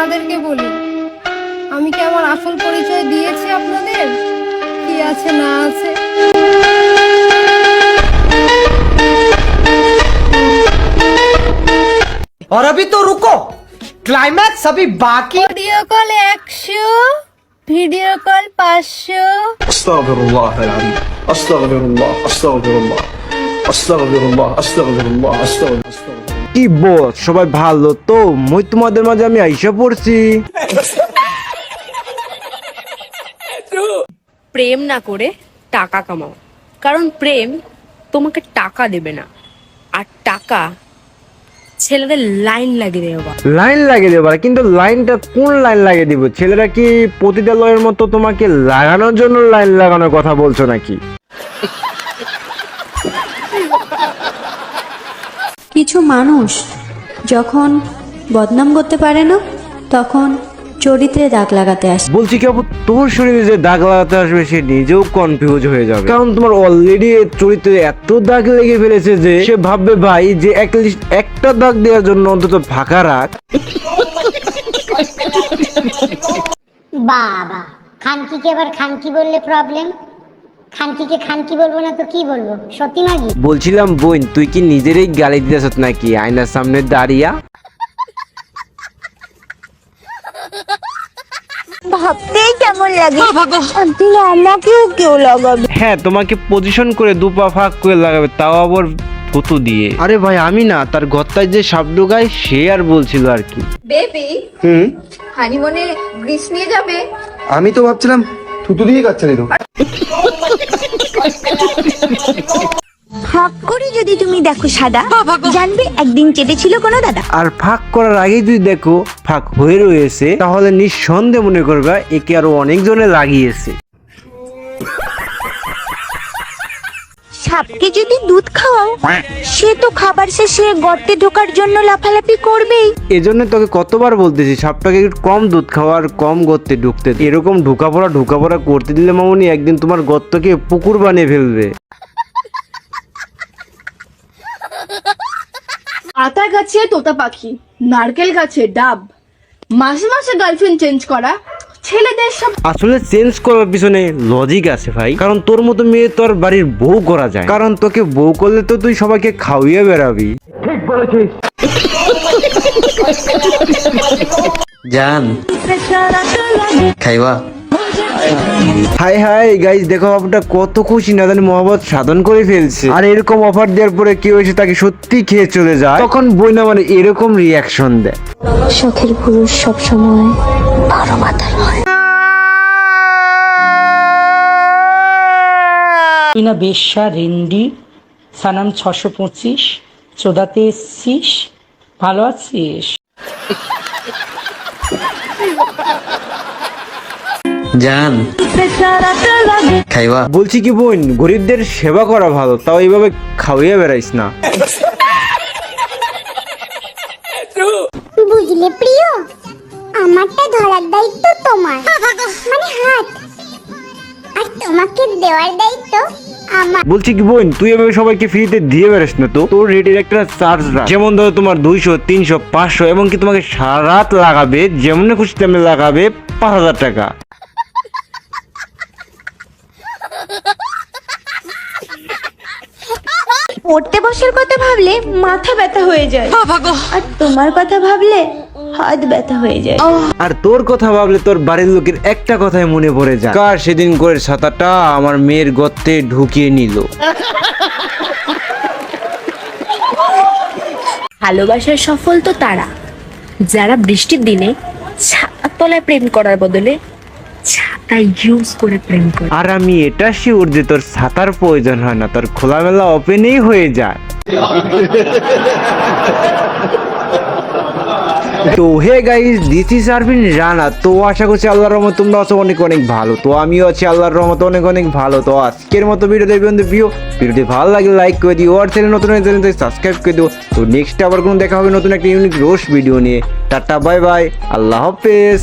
আপনাদেরকে বলি, আমি কি আমার আসল পরিচয় দিয়েছি আপনাদের? কি আছে না আছে। और अभी तो रुको, क्लाइमैक्स अभी बाकी। Audio call 100, video call 500। أستغفر الله العظيم أستغفر الله أستغفر الله أستغفر الله أستغفر الله أستغفر কি বস, সবাই ভালো তো? মই তোমাদের মাঝে আমি আইসা পড়ছি। প্রেম না করে টাকা কামাও, কারণ প্রেম তোমাকে টাকা দেবে না, আর টাকা ছেলেদের লাইন লাগিয়ে দেবে। লাইন লাগিয়ে দেবো, কিন্তু লাইনটা কোন লাইন লাগিয়ে দিব? ছেলেরা কি পতিতালয়ের মতো তোমাকে লাগানোর জন্য লাইন লাগানোর কথা বলছো নাকি? কিছু মানুষ যখন বদনাম করতে পারে না, তখন চরিত্রে দাগ লাগাতে আসে। বলছি কি আপু, তোর শরীরে যে দাগ লাগাতে আসবে সে নিজেও কনফিউজ হয়ে যাবে, কারণ তোমার অলরেডি চরিত্রে এত দাগ লেগে ফেলেছে যে সে ভাববে ভাই যে অ্যাটলিস্ট একটা দাগ দেওয়ার জন্য অন্তত ফাঁকা রাখ। বাবা, খানকিকে আবার খানকি বললে প্রবলেম। খানকিকে খানকি বলবো না তো কি বলবো? সত্যি নাকি? বলছিলাম বোন, তুই কি নিজেরই গালি দিতেছ নাকি আয়নার সামনে দাঁড়িয়া? ভাবতেই কেমন লাগে, দিলে আমাকেও কেউ লাগাবে। হ্যাঁ, তোমাকে পজিশন করে দুপা ফাঁক করে লাগাবে, তাও আবার থুতু দিয়ে। আরে ভাই আমি না, তার গত্তায় যে সাপ ঢোকায় সে আর বলছিল আর কি। বেবি হানিমুনে গ্রিস নিয়ে যাবে? আমি তো ভাবছিলাম থুতু দিয়ে কাচ্চা দিল। ফাঁক করে যদি তুমি দেখো সাদা, জানবে একদিন চেটেছিল কোনো দাদা। আর ফাঁক করার আগেই যদি দেখো ফাঁক হয়ে রয়েছে, তাহলে নিঃসন্দেহে মনে করবে একে আরো অনেকজনে লাগিয়েছে। সাপকে যদি দুধ খাওয়াও, সে তো খাবার শেষে গর্তে ঢোকার জন্য লাফালাফি করবেই। এজন্য তোকে কতবার বলতেছি সাপটাকে একটু কম দুধ খাওয়ার, কম গর্তে ঢুকতে। এরকম ঢুকাপড়া করতে দিলে মামুনি একদিন তোমার গর্তকে পুকুর বানিয়ে ফেলবে। আতা গাছে তোতা পাখি, নারকেল গাছে ডাব, মাসে মাসে গার্লফ্রেন্ড চেঞ্জ করা ছেলেদের সব। আসলে চেঞ্জ করার পিছনে লজিক আছে ভাই, কারণ তোর মতো মেয়ে তোর বাড়ির বউ করা যায়, কারণ তোকে বউ করলে তো তুই সবাইকে খাওয়িয়ে বেড়াবি। ঠিক বলেছিস জান খাইবা? হাই হাই গাইস, দেখো আপনারা কত খুশি, না জানি মহব্বত সাধন করে ফেলছে। আর এরকম অফার দেওয়ার পরে কেউ এসে তাকে সত্যি খেয়ে চলে যায়, তখন বইনা মানে এরকম রিয়াকশন দেয়। শখের পুরুষ সবসময় বড় মাথার হয়। তুই না বেশ্যা রেন্ডি সানাম 625 চোদাতে এসছিস, ভালো আছিস? জান খাইবা? বলছি কি বোন, গরিবদের সেবা করা ভালো, তাও এইভাবে খাওয়িয়ে বেড়াইস না। বুঝলে প্রিয়, আমারটা ধরার দায়িত্ব তোমার, মানে হাত, আর তোমাকে দেওয়ার দায়িত্ব আমার। বলছি কি বোন, তুই এভাবে সবাইকে ফ্রিতে দিয়ে বেড়াস না তো, তোর রেটের একটা চার্জ রাখ। যেমন ধরো তোমার 200, 300, 500 এবং কি তোমাকে সারা রাত লাগাবে, যেমন খুশি তেমনি লাগাবে 5000 টাকা। পড়তে বসার কথা ভাবলে মাথা ব্যথা হয়ে যায়, আর তোমার কথা ভাবলে হাত ব্যথা হয়ে যায়। আর তোর কথা ভাবলে তোর বাড়ির লোকের একটা কথাই মনে পড়ে যায়, কার সেদিন করে ছাতাটা আমার মেয়ের গর্তে ঢুকিয়ে নিল। ভালোবাসার সফল তো তারা যারা বৃষ্টির দিনে ছাতার তলায় প্রেম করার বদলে ছাতা ইউজ করে প্রেম করে। আর আমি এটা শিওর যে তোর ছাতার প্রয়োজন হয় না, তোর খোলামেলা ওপেনই হয়ে যায়। তো হে গাইস, দিস ইজ আরবিন রানা। তো আশা করছি আল্লাহর রহমতে তোমরা আছো অনেক অনেক ভালো। তো আমিও আছি আল্লাহর রহমতে অনেক অনেক ভালো। তো আজকের মতো ভিডিও দেখবেন, ভিডিওটি ভালো লাগলে লাইক করে দিও, আর চ্যানেল নতুন চ্যানেলটি সাবস্ক্রাইব করে দিও। তো নেক্সট আবার কোনো দেখা হবে নতুন একটা ইউনিক রোস্ট ভিডিও নিয়ে। টাটা বাই বাই, আল্লাহ হাফেজ।